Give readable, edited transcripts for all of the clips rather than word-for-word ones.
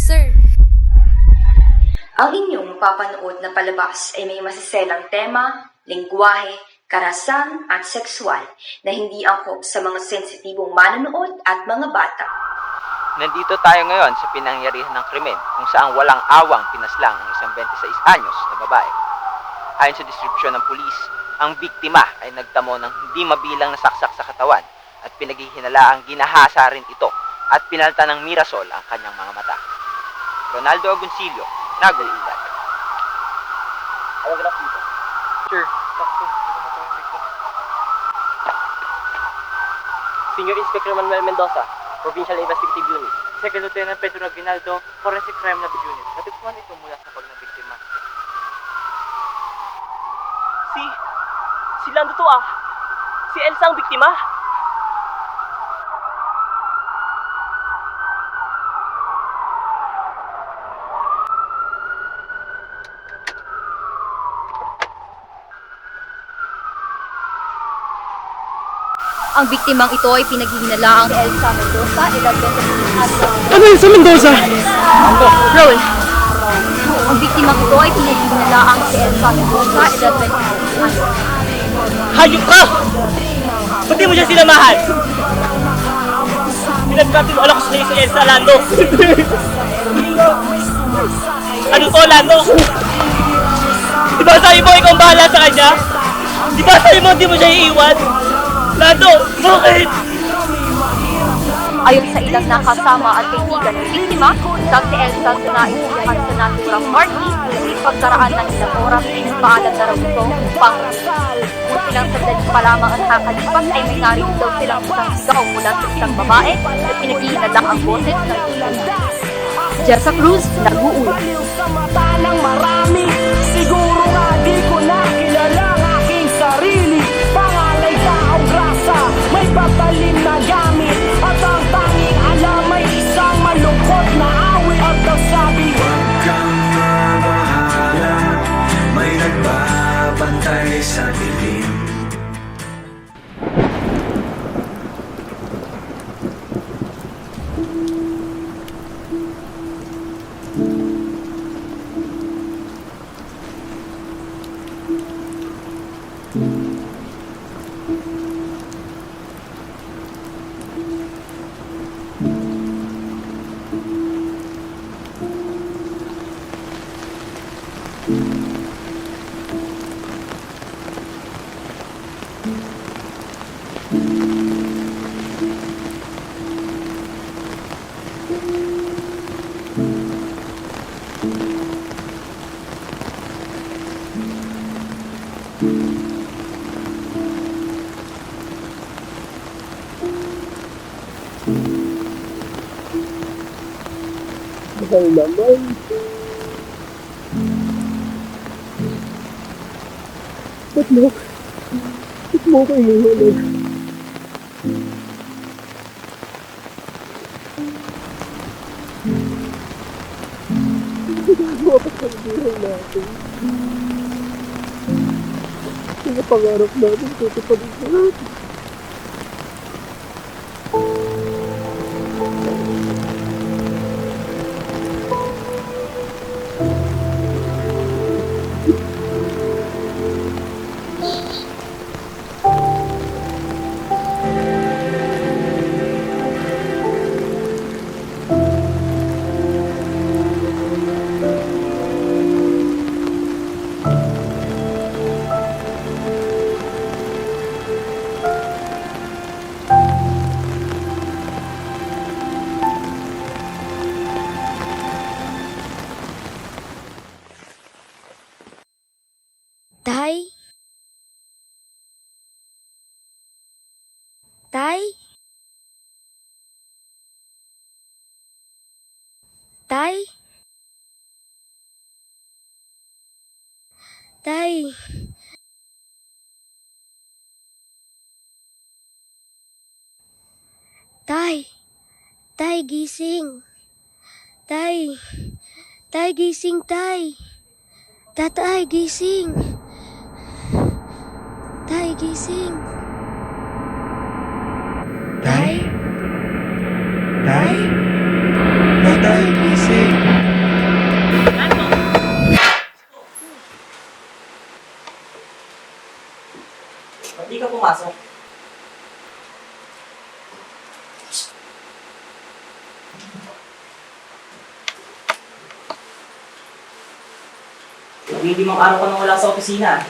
sir. Ang inyong mapapanood na palabas ay may masiselang tema, lengguwahe, karahasan at sexual na hindi angkop sa mga sensitibong manonood at mga bata. Nandito tayo ngayon sa pinangyarihan ng krimen kung saan walang awang pinaslang ang isang 26 anyos na babae. Ayon sa deskripsyon ng pulis, ang biktima ay nagtamo ng hindi mabilang na saksak sa katawan at pinaghihinalaang ginahasa rin ito at pinalta ng mirasol ang kanyang mga mata. Ronaldo Agoncillo, nag-uulat. Awag lang dito. Sir, sakto. Senior Inspector Manuel Mendoza, Provincial Investigative Unit. Second Lieutenant Pedro Aguinaldo, Forensic Crime Lab Unit. Natagpuan ito mula sa pag ng biktima. Si Lando to ah. Si Elsa ang biktima. Ang biktimang ito ay pinaghihinalaang Elsa Mendoza, edad 26 at Ano yun sa Mendoza? Roll. Ang biktimang ito ay pinaghihinalaang si Elsa Mendoza, edad 26 at Hayop ka! Ba't di mo siya sinamahan? Pinagkatiwala ko sa'yo si Elsa, Lando. Ano to, Lando? Di ba sabi mo ikaw ang bahala sa kanya? Di ba sabi mo di mo siya iiwan? Lando, bakit? ayon sa ilang nakasama at kaibigan ng biktima, isang si Elsa sa naiuwihan sa naturang party, ngunit pagkaraan ng ilang oras ay nagpaalam na raw ito upang kung ilang sandali pa lamang ang nakalipas ay may narinig daw silang isang sigaw mula sa isang babae na pinaghihinadang ang boses ng biktima. Jessa Cruz, nag-uulat. Sa mata ng marami, siguro nga di ko na kilala ang aking sarili. Pangalay taong grasa, may patalim na gamit, at ang tanging alam ay isang malungkot na awit. At ang sabi, huwag kang mabahala, may nagbabantay sa dilim. Mahal naman. Ba't mo ko inihulag? Ginagawa pa sa buhay natin. Mga pangarap natin, tutuparin natin. Tay? Tay? Tay? Tay? Tay? Tay, gising. Tay? Tay, gising, tay. Tatay, gising. Tay, gising. Tay? Tay? Tatay, gising. Hindi ka pumasok. Mag-ilimang araw ka nang wala sa opisina.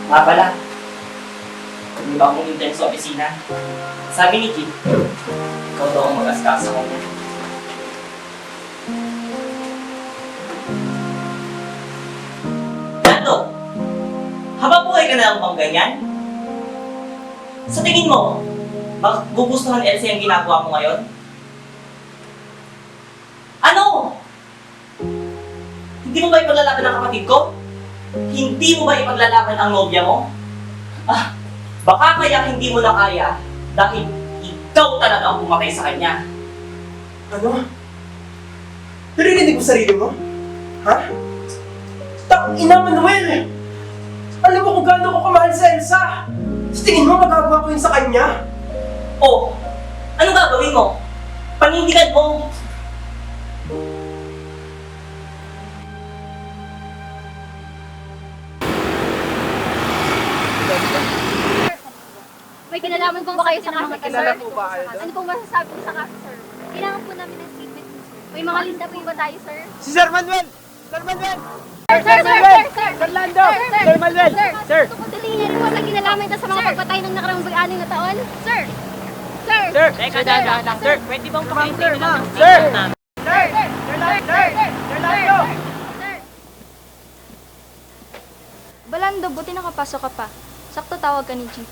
Nga pala, hindi ba akong intern sa opisina? Sabi ni Kid, ikaw daw ang mag-askas sa kanya. Nando, habang buhay ka na lang bang ganyan? Sa tingin mo, magugustuhan ni Elsie ang ginagawa mo ngayon? Ano? Hindi mo ba ipaglalaban ang kapatid ko? Hindi mo ba ipaglalaban ang nobya mo? Baka kaya hindi mo na kaya dahil ikaw talaga ang pumatay sa kanya. Ano? Narinig mo sarili mo? Ha? Ina Manuel! Alam mo kung gaano ko kamahal sa Elsa! Sa tingin mo magagawa ko yun sa kanya? Oh, ano gagawin mo? Panindigan mo! May kinalaman po ba kayo sa kaso, sir? Ano pong masasabi po sa kaso, sir? Kailangan po namin ng statement mo, sir. May mga linda po ba tayo, sir? Si Sir Manuel! Sir Manuel! Sir Lando! Sir Manuel! Sir! Tukutuloy niya rin po sa kinalaman ito sa mga pagpatay ng nakarang mag-aning na taon? Sir! Sir! Sir! Teka, dahan lang. Sir, pwede bang pakintay na lang ng Sir! statement namin? Sir Lando! Balando, buti nakapasok ka pa. Sakto tawag ka ni Chief.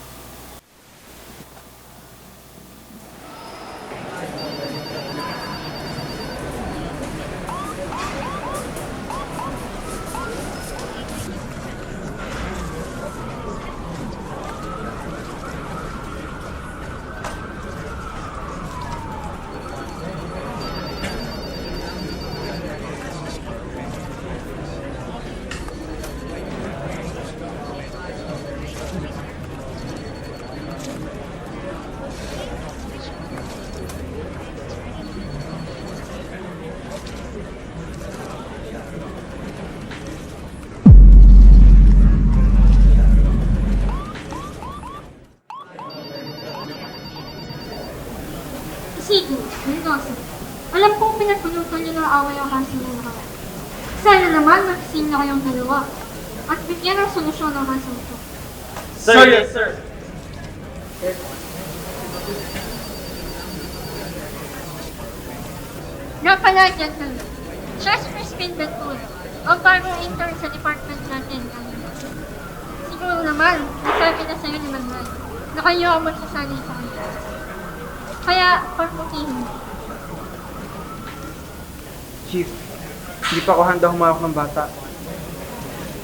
Sige, Mendoza. Alam kong pinagpulutan niyo ng away ang kaso na nakaraan. Sana naman magsisin na kayong dalawa at bigyan ng solusyon ng kaso ito. Sir, yes, sir. Nga pala, gentlemen. Siya si Crispin Ventura, ang bagong intern sa department natin. Siguro naman, nasabi na sa'yo ni Manuel na kayo ang magsasanay sa kanya. Kaya, pagputihin mo. Chief, hindi pa ako handa humawak ng bata.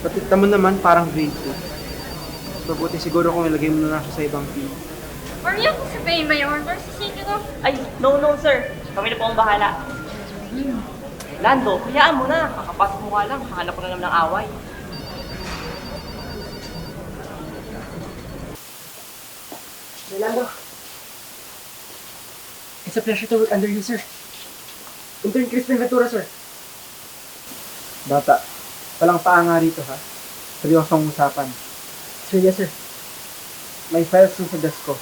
Patita mo naman parang grade 2. Mabuti siguro kung ilagay mo na lang siya sa ibang team. Or yan kung sabihin may order si Siguro. Ay, no, sir. Kami na po ang bahala. Lando, hayaan mo na. Kakapasok mo ka lang. Hanap ko na naman ng away. Rolando. It's a pleasure to work under you, sir. Intern Crispin Ventura, sir. Bata, walang paanga rito, ha? Seryosong usapan. Sir, yes, sir. May files sa desk ko.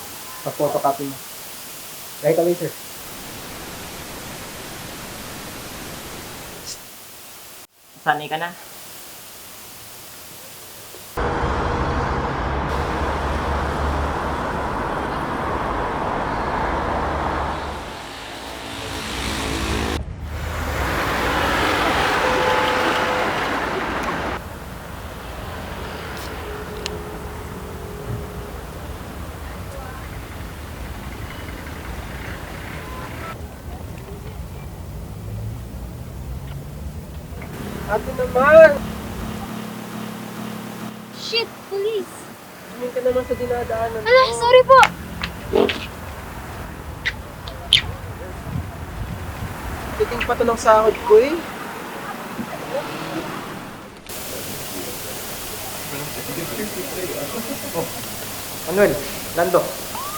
Pa-photocopy mo. Right away, sir. Sanay ka na. Ate naman! Shit, police! Tumingin ka naman sa dinadaanan. Ala, sorry po! Titing pa to ng sahod ko, eh. Manuel, Lando,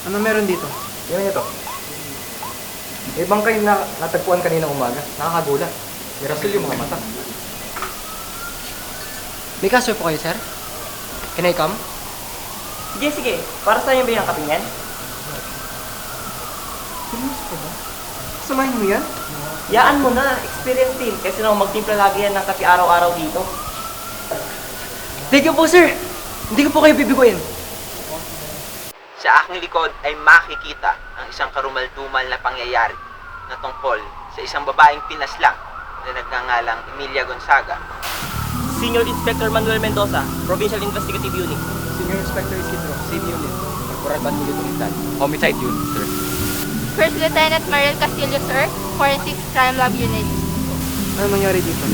Ano meron dito? tingnan niyo to. May bangkay na natagpuan kanina umaga. Nakakagulat. May rasul yung mga mata. May kaso po kayo, sir? Can I come? Sige, sige. Para sa'yo ba yung kape niyan? Samahin mo yan? Yaan mo na. Experience din. Kasi nang magtimpla lagi yan ng kape araw-araw dito. Thank you po, sir! Hindi ko po kayo bibiguin. Sa aking likod ay makikita ang isang karumal-dumal na pangyayari na tungkol sa isang babaeng pinaslang na nagngangalang Emilia Gonzaga. Senior Inspector Manuel Mendoza, Provincial Investigative Unit. Senior Inspector Isidro, same unit. Corporal Bantulit Unidad. Homicide unit, sir. First Lieutenant Mariel Castillo, sir. Forensics Crime Lab Unit. Ano nangyari dito?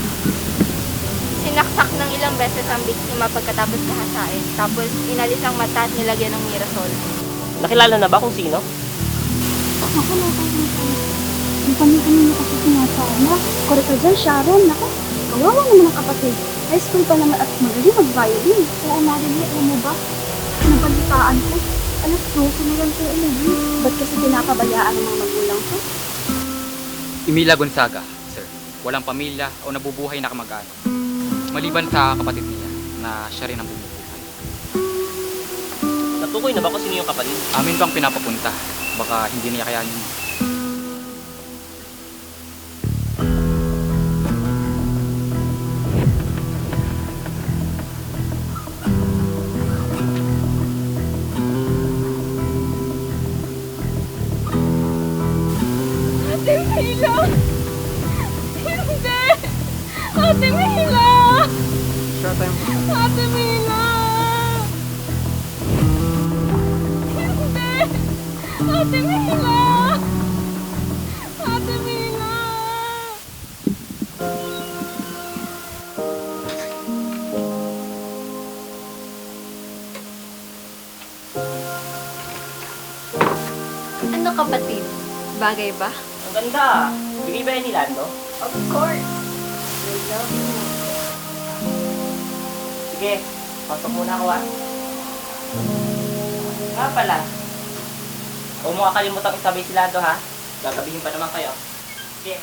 Sinaksak ng ilang beses ang biktima pagkatapos kahasain. Tapos inalis ang mata at nilagyan ng mirasol. Nakilala na ba kung sino? Ako na tayo. Ang kami-kami kasi sinasama. Korek ka dyan, Sharon. Ako, kawawa naman ang kapatid. High school pa naman at magaling mag-violin. Oo, Marilyn, alam mo ba? Nabalitaan ko. Alas 12 na yan po umuwi. Ba't kasi pinapabayaan ng mga magulang ko? Emilia Gonzaga, sir. Walang pamilya o nabubuhay na kamag-anak. Maliban sa kapatid niya na siya rin ang bumubuhay. Natukoy na ba kung sino yung kapatid? Amin bang pinapapunta? Baka hindi niya kayanin. Ate Mila! Hindi! Ate Mila! Sure tayo po. Ate Mila! Hindi! Ate Mila! Ate Mila! Ano kapatid? Bagay ba? Ang ganda. Bigay ba yan ni Lando? Of course! Sige, pasok muna ako Nga pala. Huwag mo kakalimutang isabay si Lando ha. Gagabihin pa naman kayo. Sige.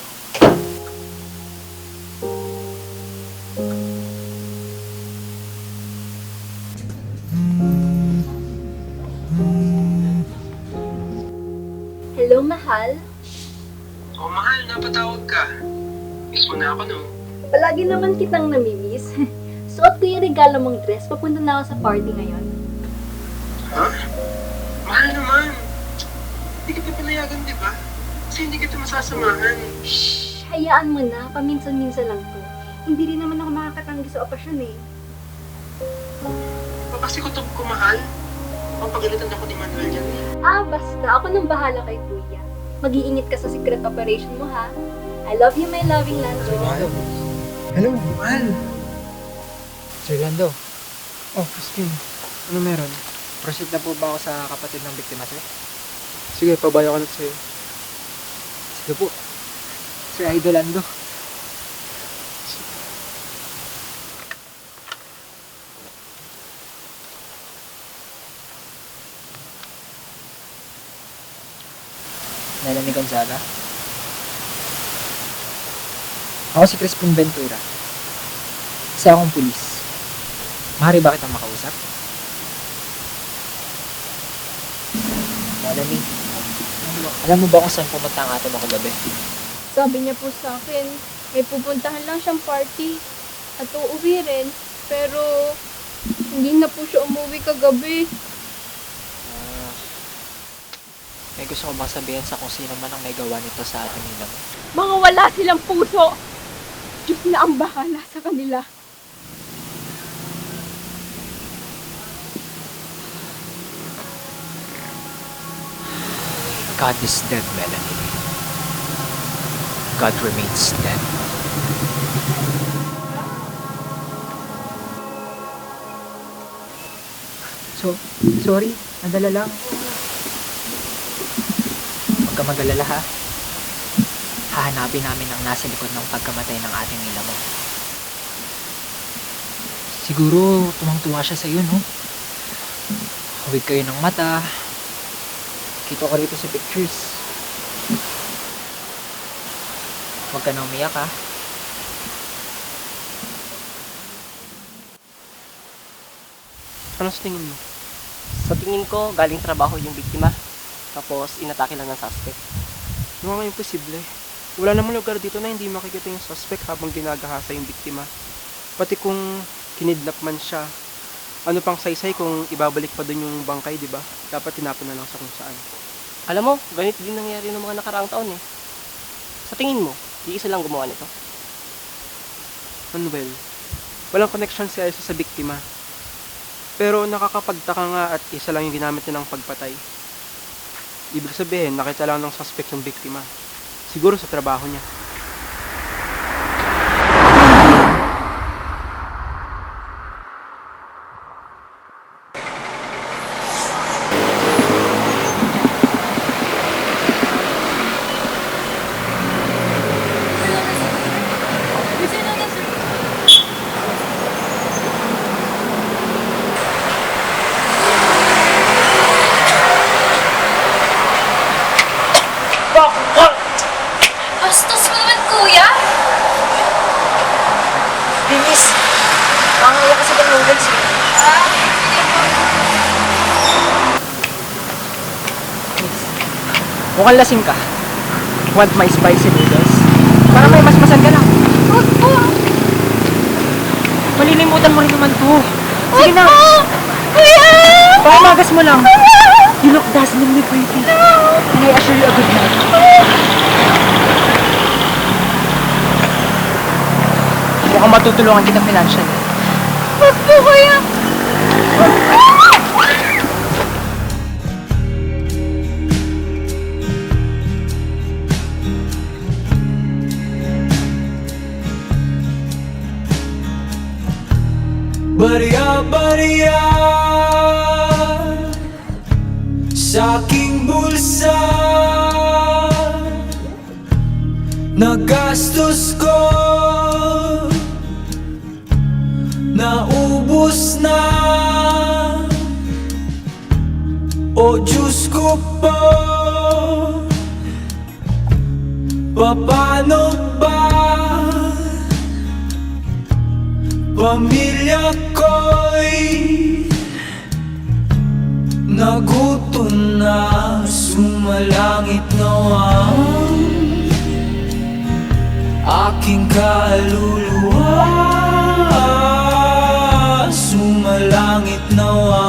Hello, mahal. Oh, mahal, napatawag ka. Miss mo na ako, no? Palagi naman kitang namimiss. Suot ko yung regalo mong dress. Papunta na ako sa party ngayon. Ha? Mahal naman. Hindi kita pinayagan, di ba? Kasi hindi kita masasamahan. Shh! Hayaan mo na. Paminsan-minsan lang to. Hindi rin naman ako makakatanggi sa okasyon eh. Kasi kutob ko, mahal. Papagalitan ako ni Manuel yan eh. Basta. Ako nang bahala kay Kuya. Mag-iingat ka sa secret operation mo, ha? I love you, my loving Lando. Hello, mahal. Sir Lando. Oh, Christine. Ano meron? Proceed na po ba ako sa kapatid ng biktima, sir? Sige, pabayo ko na sa'yo. Sige po. Sir Idol Lando. Melanie Gonzaga. Ako si Crispin Ventura. Isa akong pulis. Mahari ba kitang makausap? Melanie, alam mo ba kung saan pumunta ang ate mo kagabi? Sabi niya po sa akin, may pupuntahan lang siyang party at uuwi rin. Pero hindi na po siya umuwi kagabi. May gusto ko bang sabihin sa kung sino man ang may gawa nito sa ating nila mo? Mga wala silang puso. Diyos na ang bahala sa kanila. God is dead, Melanie. God remains dead. Sorry, nadala lang. Huwag ka mag-alala ha. Hahanapin namin ang nasa likod ng pagkamatay ng ating nila mo. Siguro, tumang-tuwa siya sa iyo, no? Hawig kayo ng mata. Kita ko rito sa pictures. Huwag ka na umiyak, ha? Ano sa tingin mo? Sa tingin ko, galing trabaho yung biktima. Tapos, inatake lang ng suspect. Mukhang imposible. Wala namang lugar dito na hindi makikita yung suspect habang ginagahasa yung biktima. Pati kung kinidnap man siya, ano pang saysay kung ibabalik pa dun yung bangkay, di ba? Dapat tinapon na lang sa kung saan. Alam mo, ganito din nangyari ng mga nakaraang taon eh. Sa tingin mo, di isa lang gumawa nito? Manuel, walang connection si Elsa sa biktima. Pero nakakapagtaka nga at isa lang yung ginamit niya ng pagpatay. Ibig sabihin, nakita lang ng suspect yung biktima. Siguro sa trabaho niya. Bastos mo naman, kuya! Bilis! Mangaya kasi ng noodles eh. Mukhang lasing ka. Want my spicy noodles? Para may masmasan ka lang. Malilimutan mo rin naman to. Sige na. Kuya! Pamagas mo lang. You look dazzlingly pretty. And I assure you a good night. Mukhang matutulungan kita financially. Huwag po, kuya! Barya-barya sa aking bulsa, nagastos ko, naubos na. O Diyos ko po, paano ba? Pamilya ko'y nagutom na, sumalangit nawa aking kaluluwa, sumalangit nawa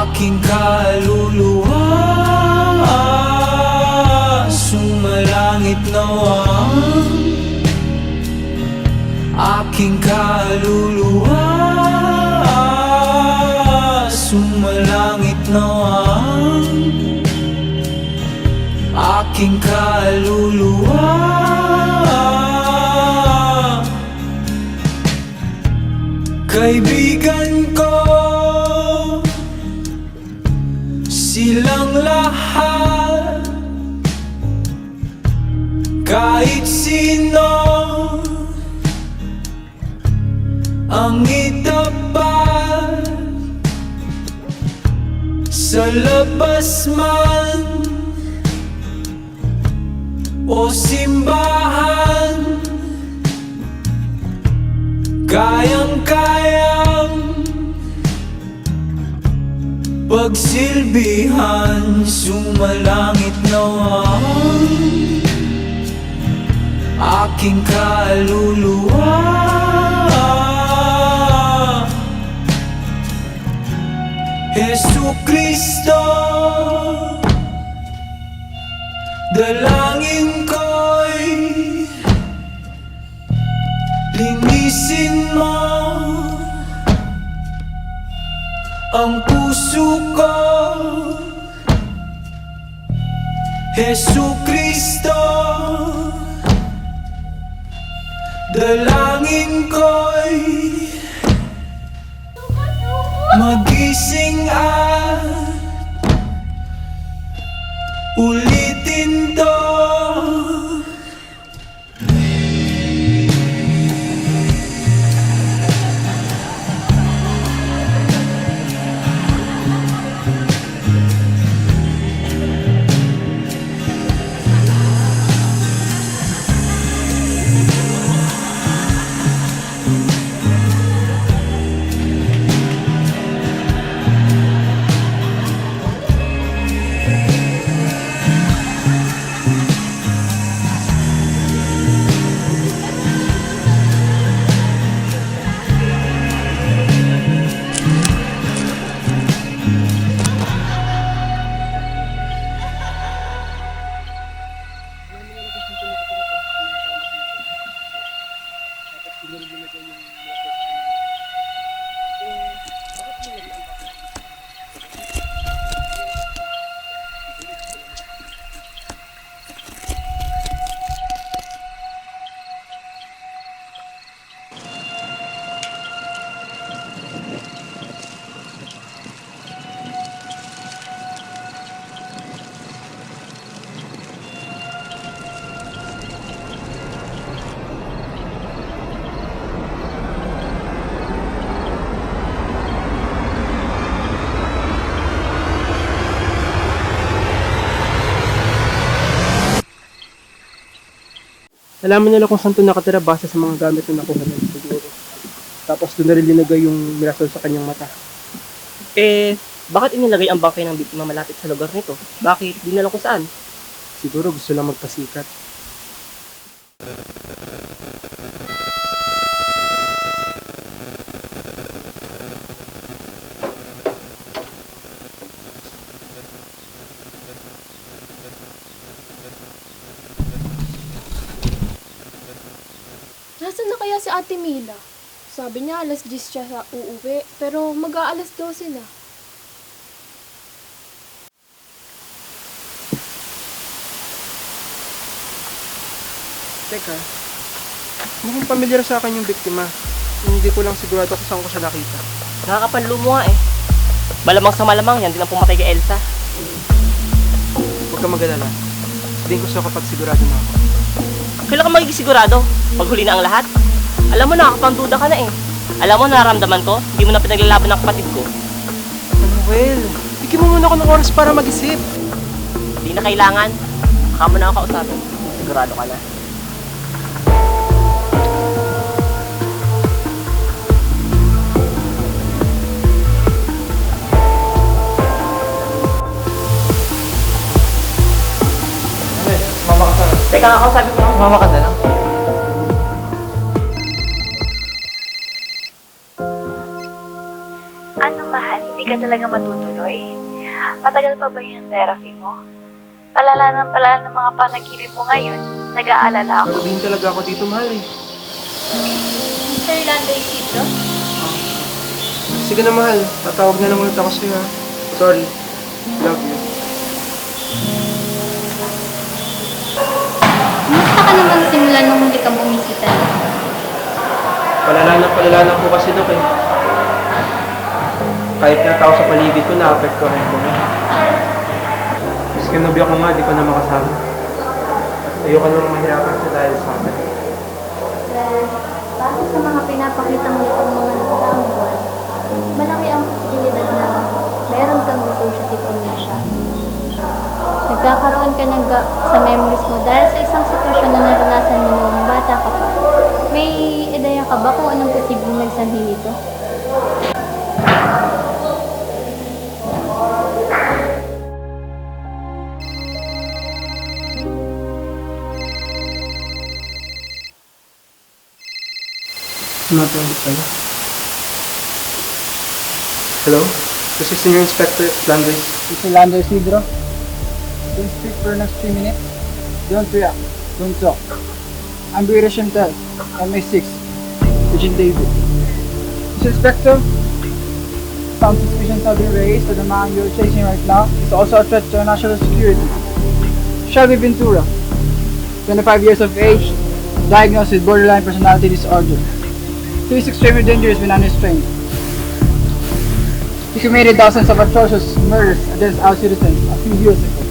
aking kaluluwa, sumalangit nawa aking kaluluwa, sumalangit nawa aking kaluluwa. Kaibigan ko, silang lahat, kahit sino ang itapat, sa labas man o simbahan, kayang-kayang pagsilbihan, sumalangit nawa aking kaluluwa. Jesucristo, dalangin ko'y linisin mo ang puso ko. Jesucristo, dalangin ko'y magising at ulitin to. Nalaman nila kung saan ito nakatira base sa mga gamit na nakuha nila siguro. Tapos doon na rin linagay yung mirasol sa kanyang mata. Bakit inilagay ang bangkay ng biktima malapit sa lugar nito? Bakit? Di na lang kung saan. Siguro gusto lang magpasikat. Nasaan na kaya si Ate Mila? Sabi niya alas 10 siya sa uuwi, pero mag-aalas 12 na. Teka, mukhang pamilyar sa akin yung biktima. Hindi ko lang sigurado kung saan ko siya nakita. Nakakapanlo mo nga eh. Malamang sa malamang yan din ang pumatay kay Elsa. Huwag ka mag-alala. Sabihin ko sa'yo kapag sigurado na ako. Kailan ka magiging sigurado? Pag huli na ang lahat? Alam mo, nakakapangduda ka na eh. Alam mo, nararamdaman ko, hindi mo na pinaglalaban ng kapatid ko. Manuel, bigyan mo muna ako ng oras para mag-isip. Hindi na kailangan. Baka mo na ako kausapin. Sigurado ka na. Sumama ka sana. Teka nga, kausapin ko. Sumama ka na lang. Ano mahal, hindi ka talaga matutuloy? Matagal pa ba yung therapy mo? Palala ng mga panaginip mo ngayon. Nag-aalala ako. Sabihin talaga ako dito, mahal eh. Mr. Lando Isidro? Sige na, mahal. Tatawag na lang ulit ako sa'yo, ha? Sorry. Love you. Kumusta ka naman simula nung hindi ka bumisita? Palala na po kasi Dok eh. Kahit na tao sa paligid ko, na-apektuhan ko na. Mas kinubya ko nga, di ko na makasama. At ayoko nang mahirapan siya dahil sa akin. Base sa mga pinapakita mo itong mga nakaraang buwan, malaki ang posibilidad na meron kang dissociative amnesia. Nagkakaroon ka sa memories mo dahil sa isang sitwasyon na naranasan mo noong bata ka pa. May ideya ka ba kung anong posibleng nagsanhi nito? Hello? This is Senior Inspector Landry. Mr. Lando Isidro. Don't speak for the next 3 minutes. Don't react. Don't talk. I'm British Intel. MI6. Agent David. Mr. Inspector, some suspicions have been raised that the man you're chasing right now is also a threat to our national security. Shelby Ventura, 25 years of age, diagnosed with borderline personality disorder. He is extremely dangerous when unrestrained. He committed dozens of atrocious murders against our citizens a few years ago.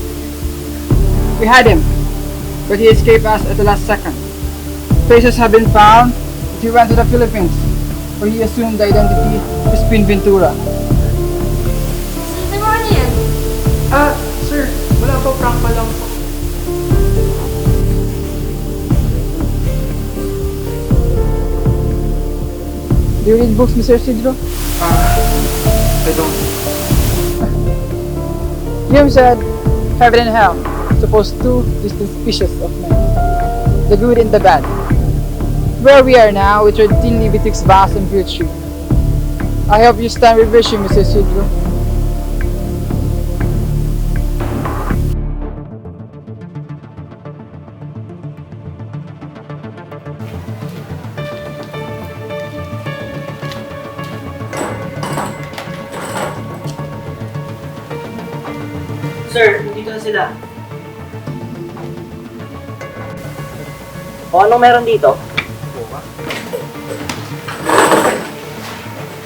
We had him, but he escaped us at the last second. Traces have been found that he went to the Philippines, where he assumed the identity of Spin Ventura. Sino mo ano yan? Sir, wala po, prank pa lang po. Do you read books, Mr. Isidro? I don't. Hume said, heaven and hell, suppose two distinct species of men, the good and the bad. Where we are now, we tread thinly betwixt vast and virtue. I hope you stand with virtue, Mr. Isidro. Sir, dito na sila. O anong meron dito?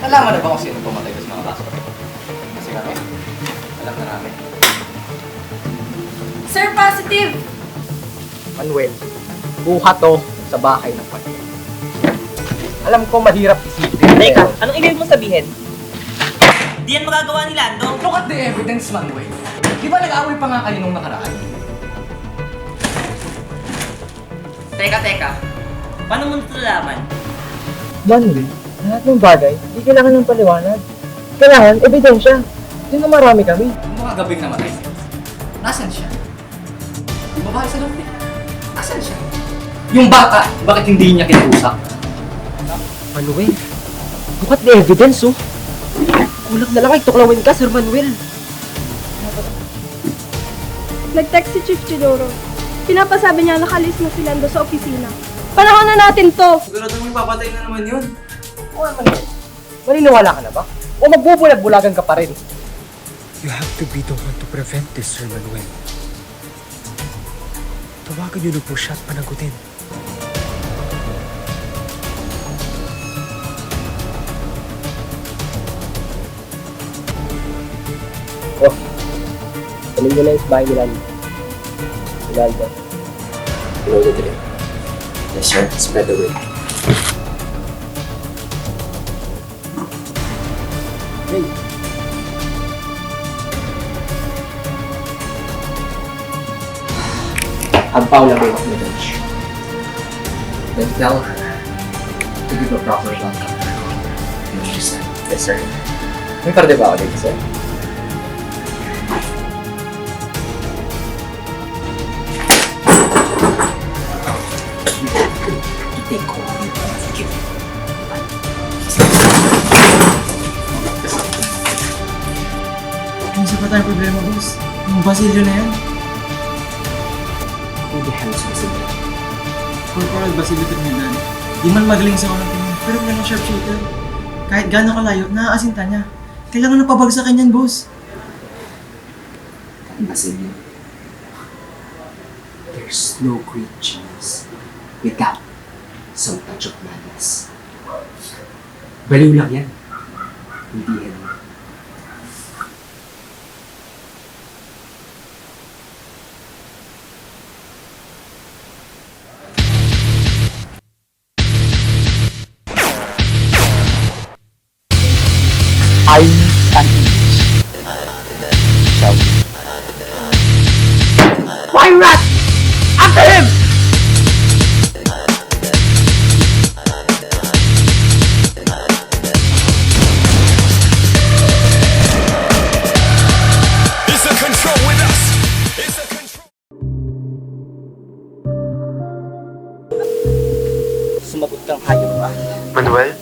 Nalaman na ba kung sino pumatay sa mga kaso? Kasi kami, alam na namin. Sir, positive! Manuel, buhat to sa bahay ng pati. Alam ko mahirap isipin. Teka, anong ibig mong sabihin? Di yan magagawa ni Lando. Look at the evidence, Manuel. Di ba nag-away pa nga kayo nung nakaraan? Teka. Paano mo nalalaman? Manuel, lahat ng bagay, hindi kailangan ng paliwanag. Kailangan, ebidensya. Yun na marami kami. Yung mga gabing namatay, nasan siya? Yung babae sa loob, nasan siya? Yung bata, bakit hindi niya kinausap? Manuel, look at the evidence, oh. Kulang na lang ay tuklawin ka, Sir Manuel. Nag-text si Chief Chidoro. Pinapasabi niya nakalis na si Lando sa opisina. Panahon na natin to! Sigurado mo ipapatay na naman yun. O Manuel, maniniwala ka na ba? O magbubulag-bulagan ka pa rin? You have to be the one to prevent this, Sir Manuel. Tawagan niyo na po siya at panagutin. Oh, saling nyo na yung bahay nila. Ronaldo. You know the drill. Yes, sir. Spread the word. Hey. Have Paula bring up the bench. Then tell her to give a proper plan. You understand? Yes, sir. May parte ba ako dito, sir? Ano pa tayong problema, boss? Yung Basilio na yan. Who the hell is Basilio? Corporal Basilio Trinidad. Di man magaling sa unang tingin, pero ganun sharpshooter. Kahit gano'ng kalayo, naaasinta niya. Kailangan na pabagsakan yan, boss. Basilio. There's no great genius without some touch of madness. Baliw lang yan. Hindi yan. I can shout. Pirate! After him! It's a control with us. It's a control. Sumagot kang hayop ba? Manuel?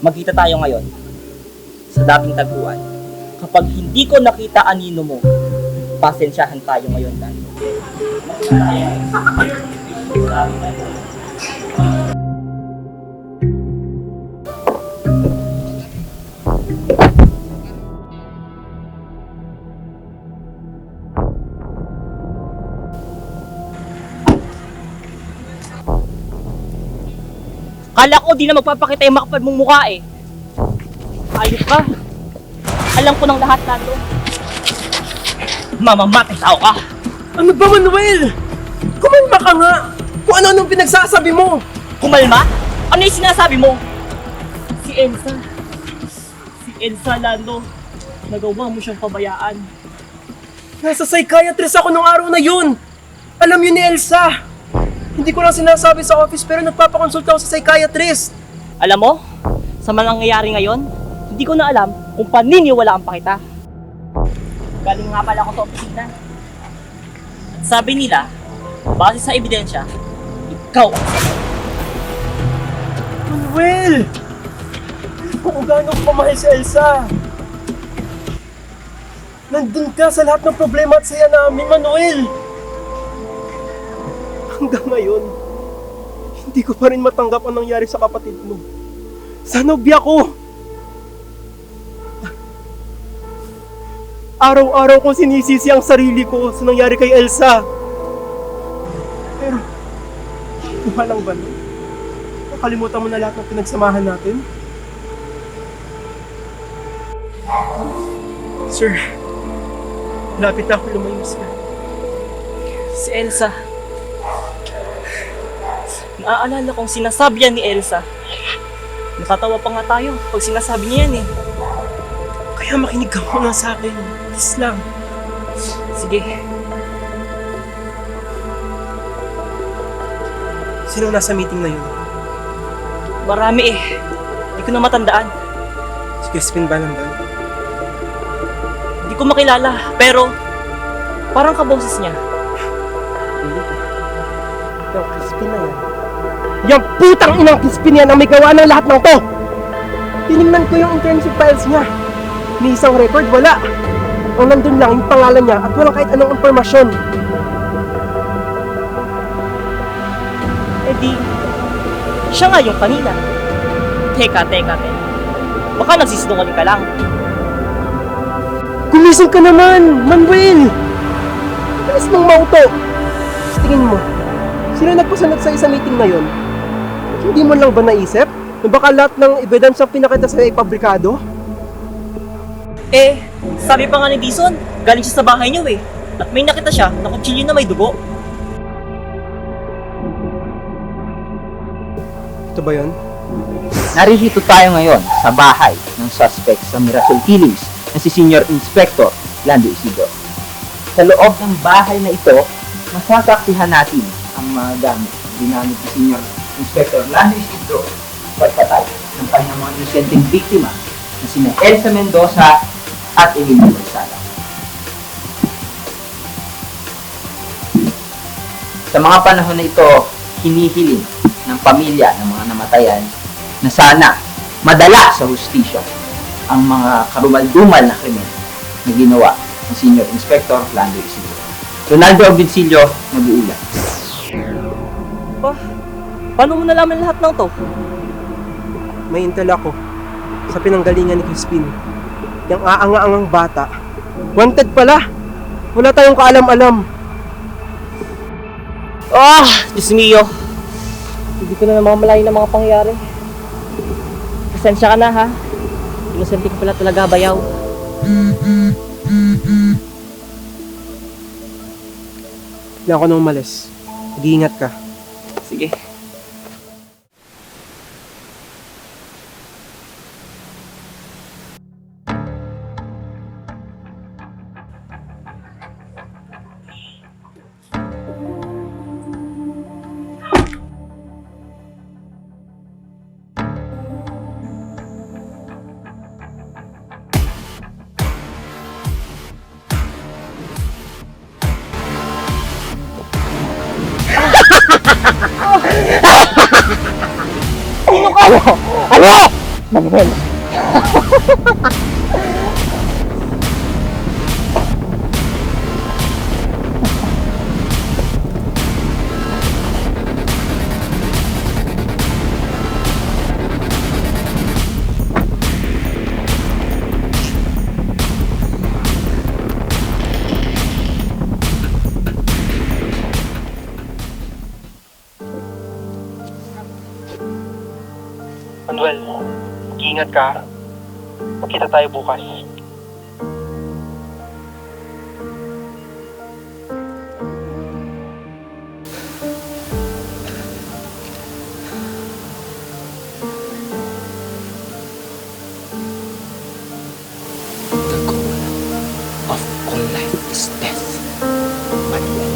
Magkita tayo ngayon sa dating tagpuan. Kapag hindi ko nakita anino mo, pasensyahan tayo ngayon, Lando. Kala ko di na magpapakita yung makapal mong mukha eh. Ayos ka. Alam ko ng lahat, Lando. Mamamatay tao ka. Ano ba, Manuel? Kumalma ka nga! Kung ano-anong pinagsasabi mo! Kumalma? Ano yung sinasabi mo? Si Elsa, Lando. Nagawa mo siyang pabayaan. Nasa psychiatrist ako nung araw na yun! Alam yun ni Elsa! Hindi ko lang sinasabi sa office pero nagpapakonsulta ako sa psychiatrist! Alam mo, sa mga nangyayari ngayon, hindi ko na alam kung paniniwalaan pa kita. Galing nga pala ako sa opisina. At sabi nila, base sa ebidensya, ikaw ang sabi. Manuel! Kung gaano ko pamahal si Elsa! Nandun ka sa lahat ng problema at saya namin, Manuel! Hanggang ngayon, hindi ko pa rin matanggap ang nangyari sa kapatid mo. Sa nobya ko! Araw-araw kong sinisisi ang sarili ko sa nangyari kay Elsa. Pero, lang ba nun? Nakalimutan mo na lahat ng pinagsamahan natin? Sir, lapit na ako lumayo, sir. Si Elsa. Naaalala kong sinasabi yan ni Elsa. Natatawa pa nga tayo pag sinasabi niya yan eh. Kaya makinig ka muna sa akin. Please lang. Sige. Sino nasa meeting na yun? Marami eh. Hindi ko na matandaan. Si Crispin ba nandun? Hindi ko makilala, pero parang kaboses niya. Yung Crispin na yan. Yung putang inang Crispin yan ang may gawa ng lahat ng to! Tinignan ko yung internship files niya. May isang record, wala. Ang nandun lang yung pangalan niya at walang kahit anong impormasyon. Eh di, siya nga yung kanina. Teka. Baka nagsisinungaling ka lang. Gumising ka naman, Manuel! Alis mong mauto! Sa tingin mo, sino nagpasanat sa isang meeting na yon? Hindi mo lang ba naisip na baka lahat ng ebidensya pinakita sa'yo ay pabrikado? Eh, sabi pa nga ni Dison, galing siya sa bahay niyo eh. At may nakita siya na kutsilyo na may dugo. Ito ba yun? Narito tayo ngayon sa bahay ng suspect sa Mirasol Killings na si Senior Inspector Lando Isidro. Sa loob ng bahay na ito, masasaksihan natin ang mga gamit ginamit ni Senior Inspector Lando Isidro pagpatay ng kanyang mga inosenteng biktima na sina Elsa Mendoza at Emilio Gonzalo. Sa mga panahon na ito, hinihiling ng pamilya ng mga namatayan na sana madala sa hustisya ang mga karumal-dumal na krimen na ginawa ng Senior Inspector Lando Isidro. Ronaldo Agoncillo, nag-uulat. Paano mo nalaman lahat ng to? May intel ako sa pinanggalingan ni Crispin. Yung aanga-angang bata. Wanted pala! Wala tayong kaalam-alam. Diyos mio. Hindi ko na namamalayan ng mga pangyayari. Pasensya ka na ha. Inosente ko pala talaga, bayaw. Hindi ako nang umalis. Mag-iingat ka. Sige. Manuel! Manuel, mag-iingat ka. Magkita tayo bukas. The goal of all life is death, Manuel.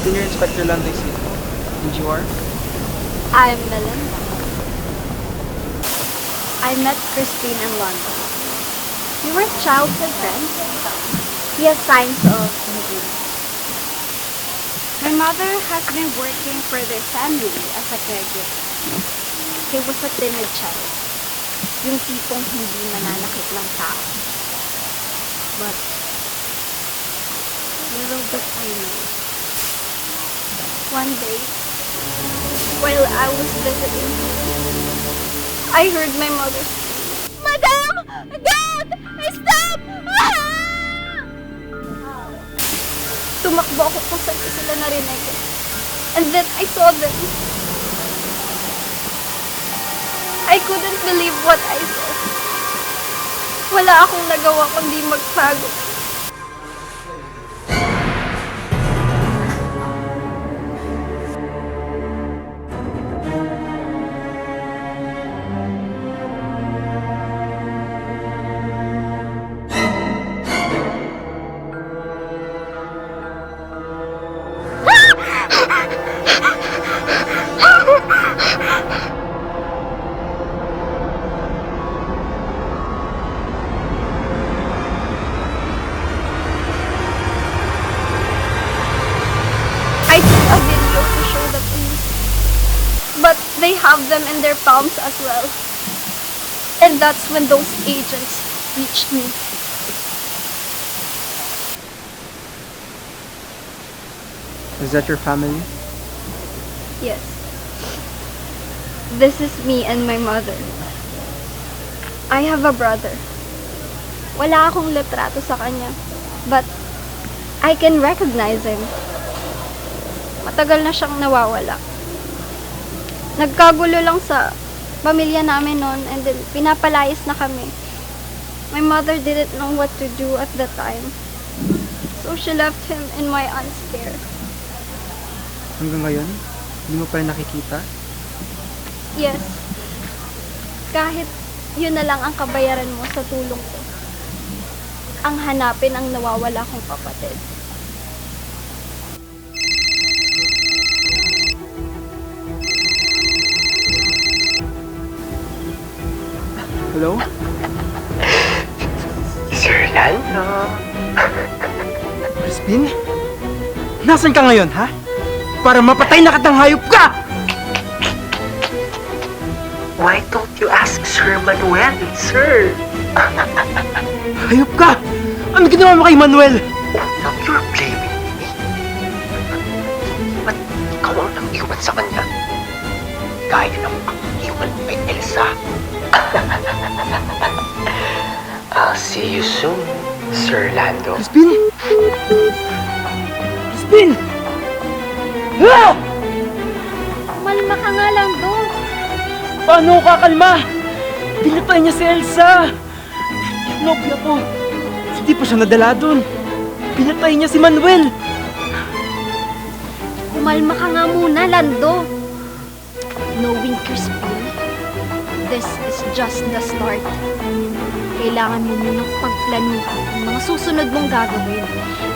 Senior Inspector Lando Isidro. And you are? I'm Melinda. I met Christine in London. We were childhood friends. he has signs of neglect. My mother has been working for their family as a caregiver. He was a timid child. Yung tipong hindi mananakit ng tao. But, little did I know. One day, while I was visiting him, I heard my mother scream, "Madam! Don't! Stop! Tumakbo ako kung saan ko sila narinig. And then I saw them. I couldn't believe what I saw. Wala akong nagawa kundi magtago. I took a video to show the police. But they have them in their palms as well. And that's when those agents reached me. Is that your family? Yes. This is me and my mother. I have a brother. Wala akong litrato sa kanya. But I can recognize him. Matagal na siyang nawawala. Nagkagulo lang sa pamilya namin noon and then pinapalayas na kami. My mother didn't know what to do at the time. So she left him in my aunt's care. Hanggang ngayon, hindi mo pa rin nakikita? Yes. Kahit yun na lang ang kabayaran mo sa tulong ko. Ang hanapin ang nawawala kong kapatid. Hello? Sir Lando. Crispin? Nasaan ka ngayon, ha? Para mapatay na kitang hayop ka! Why don't you ask Sir Manuel, sir? Hayop ka! Ano ginawa mo kay Manuel? Now you're blaming me. Ba't ikaw ang nag-iwan sa kanya? Gaya ng pag-iwan mo kay Elsa. I'll see you soon, Sir Lando. Crispin! Crispin! Ah! Malma ka nga lang doon. Paano ako kakalma? Pinatay niya si Elsa! Nobya ko. Hindi pa siya nadala doon. Pinatay niya si Manuel. Kumalma ka nga muna, Lando. Knowing Crispin, this is just the start. Kailangan mo munang pagplanuhan ang mga susunod mong gagawin.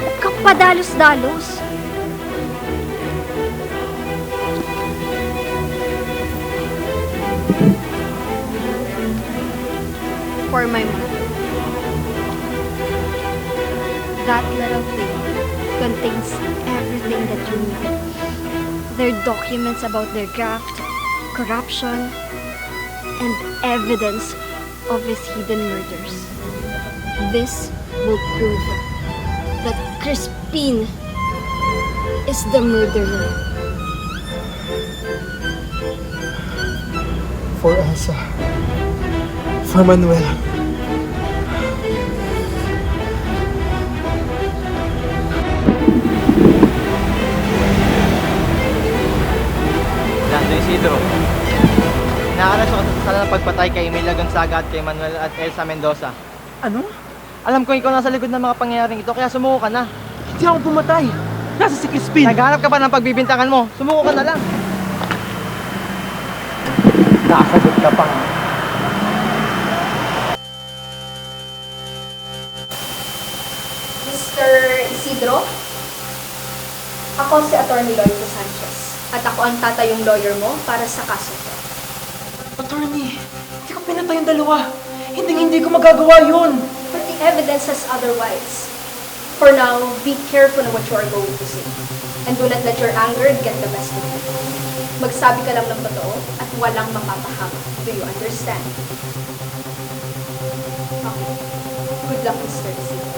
Huwag kang padalos-dalos. For my mother. That little thing contains everything that you need. Their documents about their graft, corruption, and evidence of his hidden murders. This will prove that Crispin is the murderer. For Elsa. For Manuel. Lando Isidro. Nakakalas ako sa sala ng pagpatay kay Emilia Gonzaga at kay Manuel at Elsa Mendoza. Ano? Alam ko ikaw nasa likod ng mga pangyayaring ito, kaya sumuko ka na. Hindi ako pumatay. Nasa si Crispin. Naghanap ka pa ng pagbibintangan mo. Sumuko ka na lang. Nakasagot ka pa. Mr. Isidro? Ako si Attorney Lloyd Sanchez. At ako ang tatayong lawyer mo para sa kaso ko. Attorney, hindi ko pinatay yung dalawa. Hindi ko magagawa yun. But the evidence says otherwise. For now, be careful on what you are going to say. And do not let your anger get the best of you. Magsabi ka lang ng totoo at walang mapapahamak. Do you understand? Okay. Good luck, Mr. Isidro.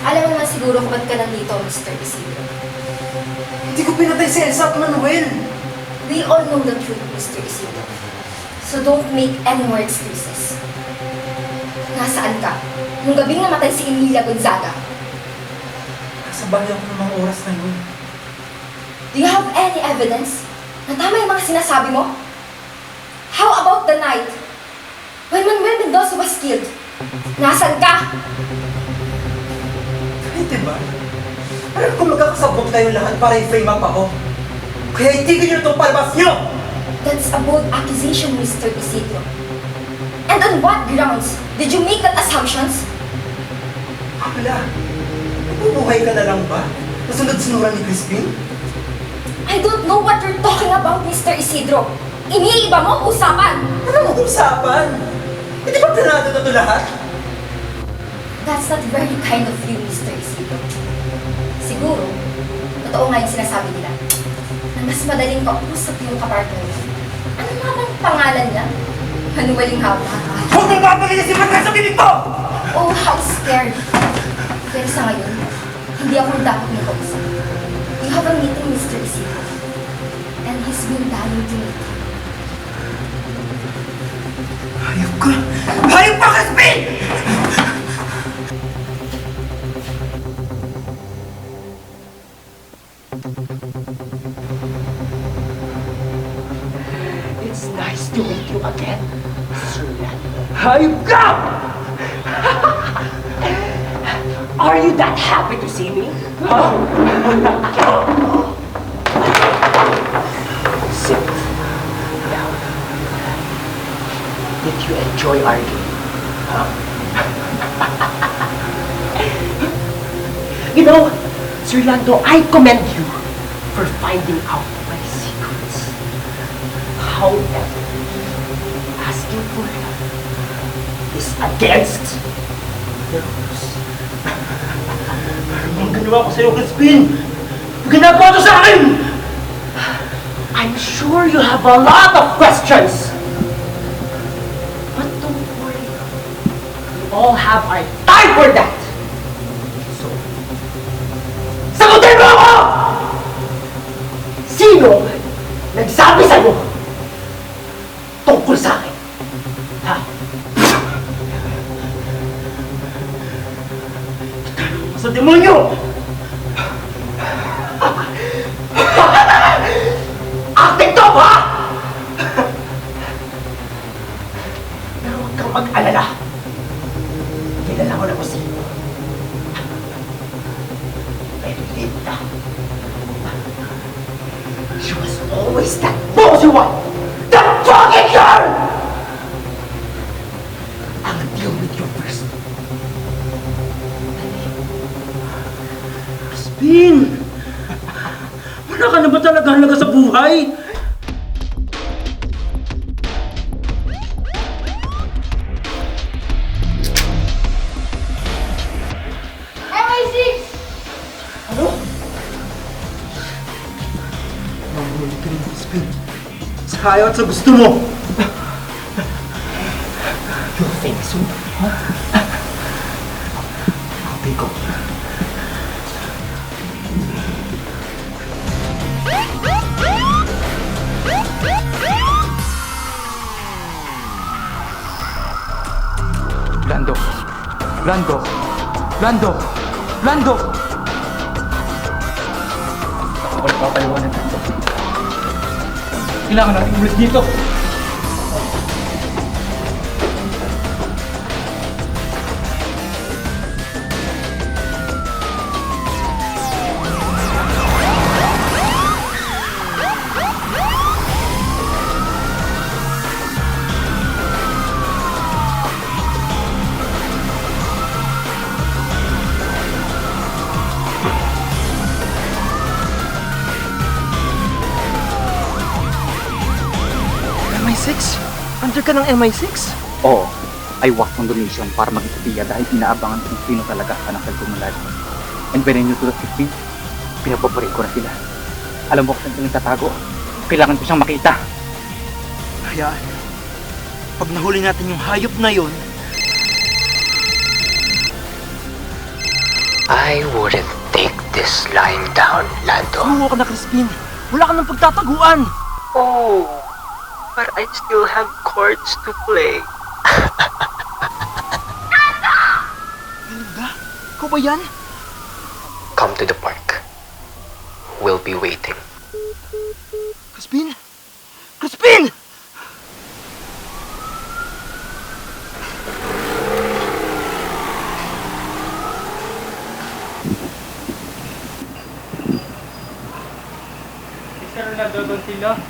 Alam mo naman siguro kung ba't ka nandito, Mr. Isidro. Hindi ko pinatay si Elsa at Manuel. We all know the truth, Mr. Isidro. So don't make any more excuses. Nasaan ka? Nung gabing namatay si Emilia Gonzaga. Nasa bahay ako ng mga oras na yun. Do you have any evidence na tama yung mga sinasabi mo? How about the night when Manuel Mendoza was killed? Nasaan ka? Ay, diba? Alam ko magkakasabot kayo lahat para i-frame up ako. Kaya itigil nyo itong palabas nyo! That's a bold accusation, Mr. Isidro. And on what grounds did you make that assumptions? Wala. Nabubuhay ka na lang ba? Nasunod-sunuran ni Crispin? I don't know what you're talking about, Mr. Isidro. Iniiba mo usapan. Anong usapan? Hindi ba planado na ito lahat? That's not very kind of you, Mr. Isidro. Siguro, totoo nga yung sinasabi nila na mas madaling kausap yung kapartner mo. Ano nga bang pangalan niya? Manueling Hapa. Huwag mong papagalisin si Patrick sa bibig ko! Oh, how scared. Pero sa ngayon, hindi ako dapat may kausap. You have a meeting, Mr. Isidro. And he's been dying to meet you. Hayop ka! Hayop ka, Crispin! It's nice to meet you again, Sir Lando. Hayop ka! Are you that happy to see me? Sit down. Did you enjoy our game? You know, Sir Lando, I commend you for finding out my secrets. However, asking for help is against the rules. Anong ginawa ko sa'yo, Crispin? Ginagawa to sa akin! I'm sure you have a lot of questions. But don't worry. We all have our time for that. So, sagutin mo ako! Sino nagsabi sa'yo tungkol sa akin? Ha? Sa demonyo! Acting to, ha? Pero huwag kang mag-alala. Kilala ko na kung sino. Erlinda. She was always that bossy one! That fucking girl! I'll deal with you first. Crispin! Wala ka na ba talaga halaga sa buhay? MI6! Ano? Mahuli ka rin, Crispin. Sa ayaw at sa gusto mo! You think so? Huh? Okay, go. Lando! Lando! Lando! Lando! Ako nagpapaliwanag dito. Kailangan natin ulit dito. ka ng MI6? Oo, I was on the mission para maging kopiya dahil inaabangan kung sino talaga ang nakal kumulad. And when I knew to the 15, pinapaborin ko na sila. Alam mo kung saan silang tatago. Kailangan ko siyang makita. Hayaan. Pag nahuli natin yung hayop na yon, I wouldn't take this lying down, Lando. Kumuha ka na, Crispin. Wala ka ng pagtataguan. Oh, but I still have chords to play. Linda, ikaw ba yan? Come to the park. We'll be waiting. Crispin? Crispin!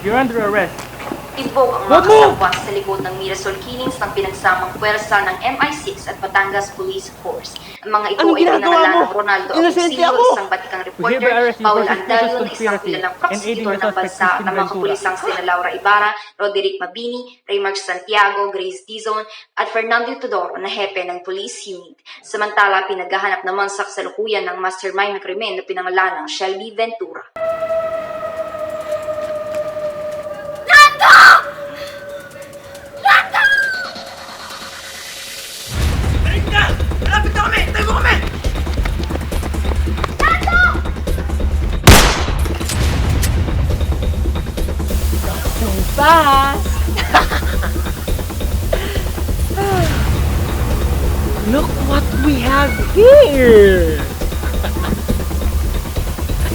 You're under arrest. Invoke ang mga kasangkot sa likod ng Mirasol killings ng pinagsamang pwersa ng MI6 at Batangas Police Force. Ang mga ito Anong ay ginagawa pinangalan mo? ng Ronaldo Inosente Auxilio, ako! isang batikang We reporter, hereby arrest you Paul for suspicious Andalon, isang conspiracy kilalang and aiding prosecutor the ng suspect, bansa, Crispin ng mga Ventura. kapulisang sina Laura Ibarra, Roderick Mabini, Raymark Santiago, Grace Dizon, at Fernando Tudor na hepe ng police unit. Samantala, pinaghahanap naman sa kasalukuyan ng mastermind ng krimen na pinangalan ng Shelby Ventura. Malapit na kami! Tayo mo kami! So fast! Look what we have here!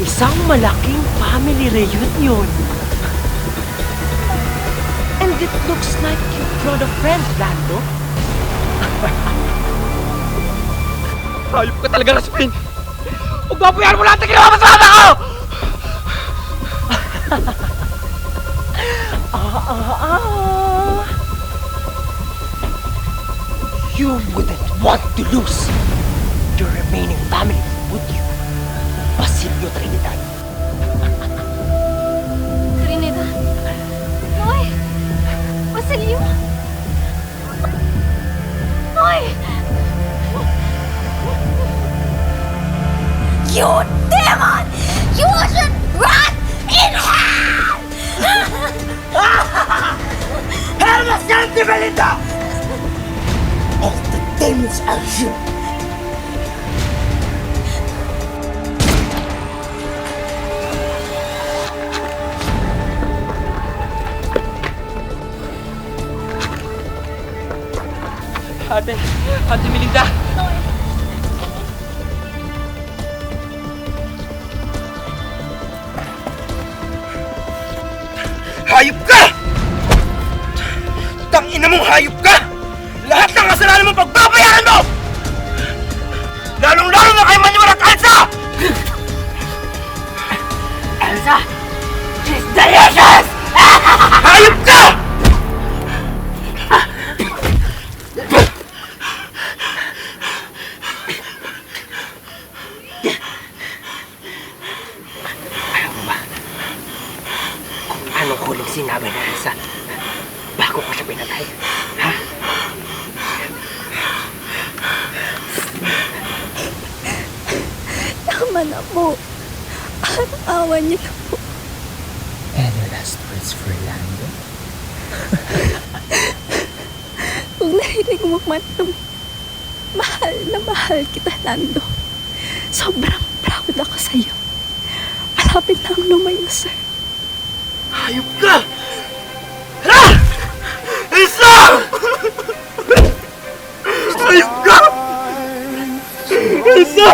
Isang malaking family reunion. And it looks like you brought a friend, Lando. Hayop ka talaga, Raspin! Huwag mapuyan mo lahat na ginawa mo sa anak ko! You wouldn't want to lose your remaining family, would you? Basilio Trinidad. Trinidad? Noy! Basilio! Noy! You demon! You should rot in hell! Hell is guilty, Belinda! All the demons are you! Ate Melinda! Hayop ka! Tangina mong hayop ka! Lahat ng kasalanan mo pagbabayaran mo! Lalong-lalo na kay Manuel at Elsa! Elsa! She's delicious! Hayop ka! Anong huling sinabi ni Elsa bago ko siya pinatay? Ha? Tama na po. Awa niyo na po. Any last words for Lando? Kung narinig mo man itong mahal na mahal kita, Lando. Sobrang proud ako sa'yo. Malapit na ang lumayo, sir. Hayop ka! Ha! Elsa! Hayop ka! Elsa!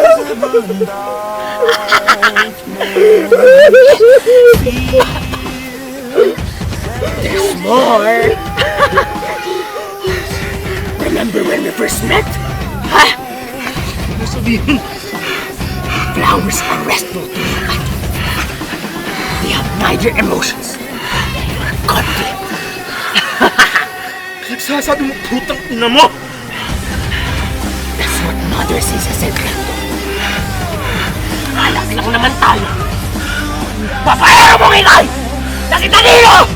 There's more! Remember when we first met? Ha? Ano sabihin? Flowers are restful to me. They have neither emotions nor conflict. Nagsasabi mo putang ina mo! That's what Mother Sisa said, Lando. Anak lang naman tayo. Papaero mong ingay! Nakita nilo!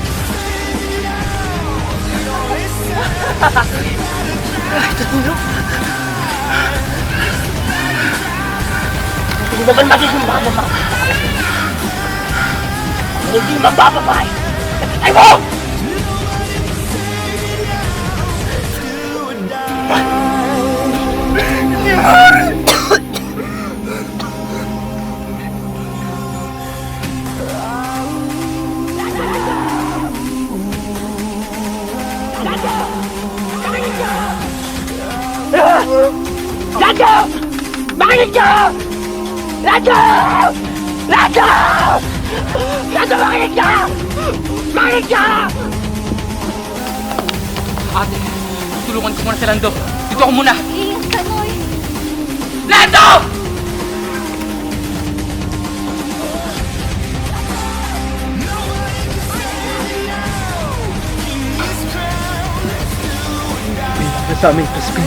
Tutulog. Hindi naman magiging mababa. Hindi mabababay. Ay mo! Radyo! Makinig ka! Radyo! Radyo! Radyo, makinig ka! Makinig ka! Ate, tulungan ko muna si Lando. Dito ako muna. Iyan ka, Noy. Lando! Sa amin, Crispin.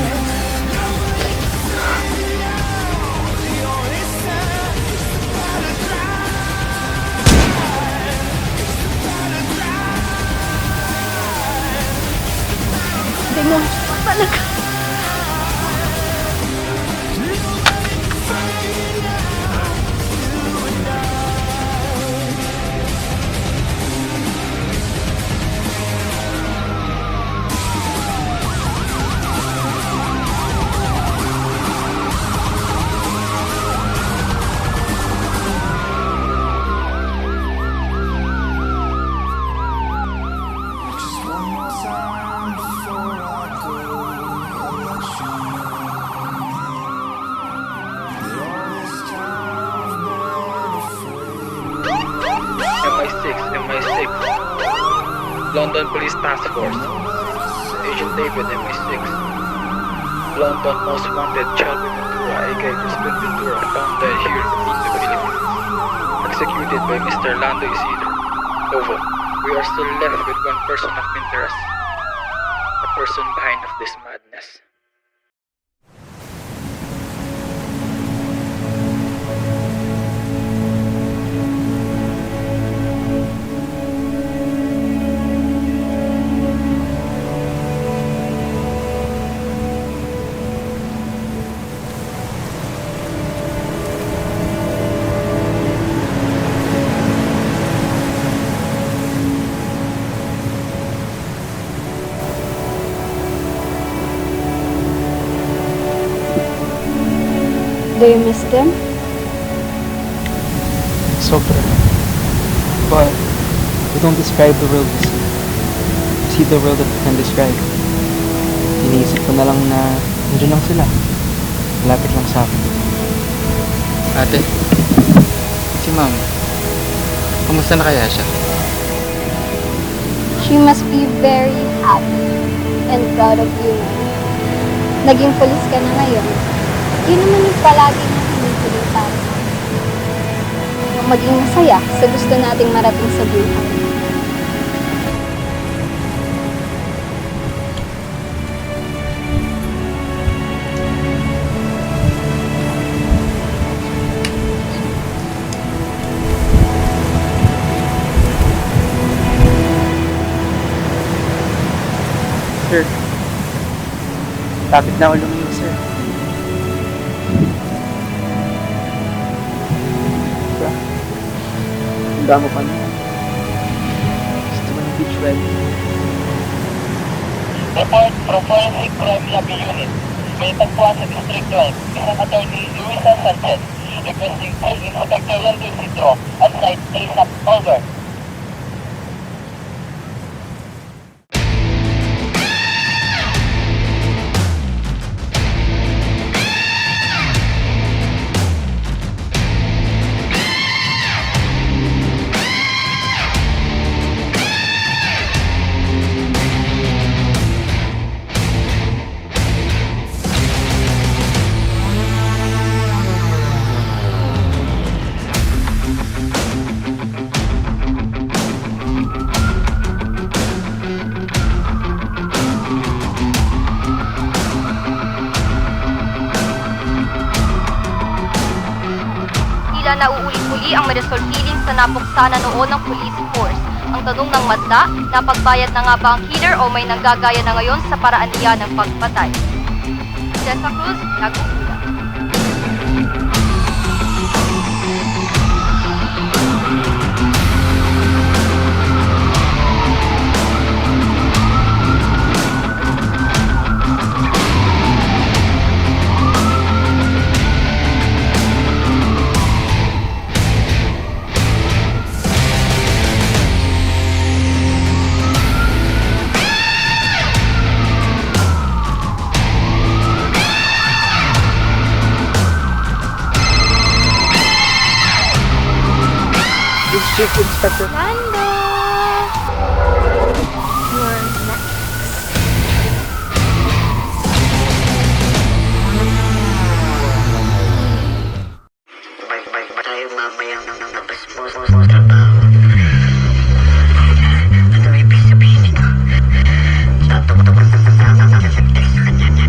Demon, talaga. MI6, London Police Task Force, Agent David, MI6, London Most Wanted Shelby Ventura, aka Crispin Ventura, found dead here in the Philippines, executed by Mr. Lando Isidro. Over. We are still left with one person of interest, the person behind of this madness. Do you miss them? Sobra. But we don't describe the world we see. We see the world that we can describe. Iniisip ko na lang na nandiyan lang sila. Malapit lang sa akin. Ate, si Ma'am, kumusta na kaya siya? She must be very happy and proud of you. Naging pulis ka na ngayon. Yun naman yung palagi na pinipili tayo. Maging masaya sa gusto nating marating sa buhay. Sir, lapit na ako lumingin, sir. Handa mo pa na. Gusto mo ng beach ride? Report from Forensic Crime Lab Unit. May tagpuan sa District 12. Isang attorney Luisa Sanchez. Requesting full Inspector Lando Isidro on site ASAP. Over. Nauulit-uli ang Marisol Killings na napuksa na noon ng police force Ang tanong ng madla, napagbayad na nga ba ang killer o may nanggagaya na ngayon sa paraan niya ng pagpatay? Jessa Cruz, Laguna. Chief Inspector. Lando! You're next. Bye-bye tayo mamaya ng labas mo sa trabaho. Ano ibig sabihin nito? Tatakot ako sa kanya niya.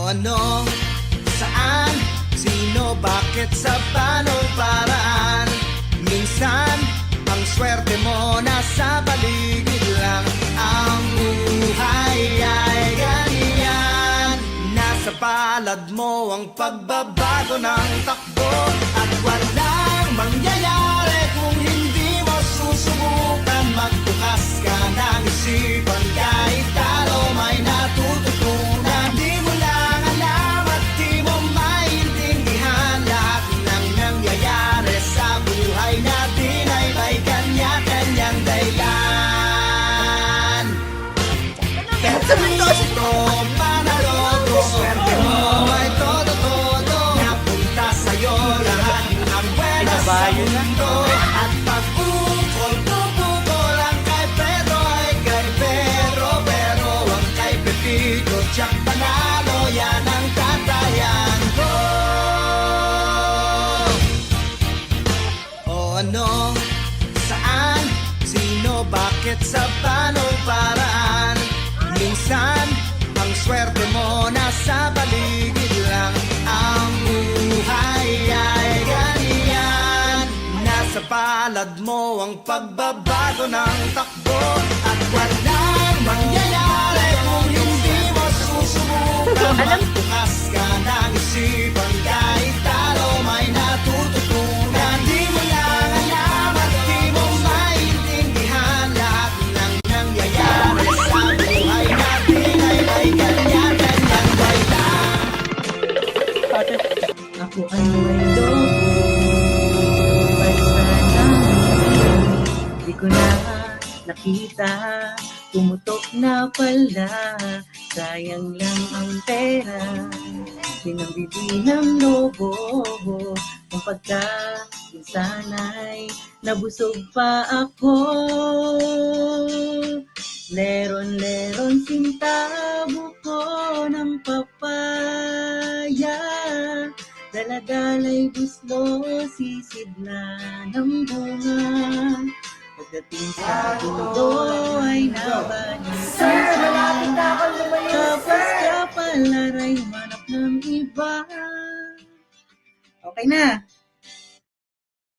ano, saan, sino, bakit, sa paanong paraan. Minsan, ang swerte mo nasa paligid lang. Ang buhay ay ganyan. Nasa palad mo ang pagbabago ng takbo. At walang mangyayari kung hindi mo susubukan. Magbukas ka ng isipan, kahit talo may natututunan. Di mo lang alam at di mo maintindihan. Lahat ng nangyayari sa buhay natin ay may kanya-kanyang dahilan. Pero sa ito, manalodo, swerte mo ay todo-todo. Napunta sa'yo lahat ng buwenas sa mundo. At pag-ukol, pupukol, ang kay Pedro ay kay Pero. Pero ang kay Pepito, tiyak panalo, yan ang tatayan ko. O ano, saan, sino, bakit, sa paanong paraan. Minsan, ang swerte mo nasa paligid lang. Ang buhay ay ganyan. Nasa palad mo ang pagbabago ng takbo. At walang mangyayari kung hindi mo susubukan. Magbukas ka ng isipan, kahit talo may natututunan. Di mo lang alam at di mo maintindihan. Lahat ng nangyayari sa buhay natin ay may kanya-kanyang dahilan. Ako ay may lobo, basta di ko na nakita. Pumutok na pala, sayang lang ang pera. Pinambili ng lobo, kung pagkainsanay nabusog pa ako. Leron-leron sintabo ko ng papaya. Daladalay buslo, sisidla ng bunga. Pagdating sa dulo ay nabalik. Sir, malapit na ako lumayo, Tapos sir. ka pala ray manap ng iba. Okay na.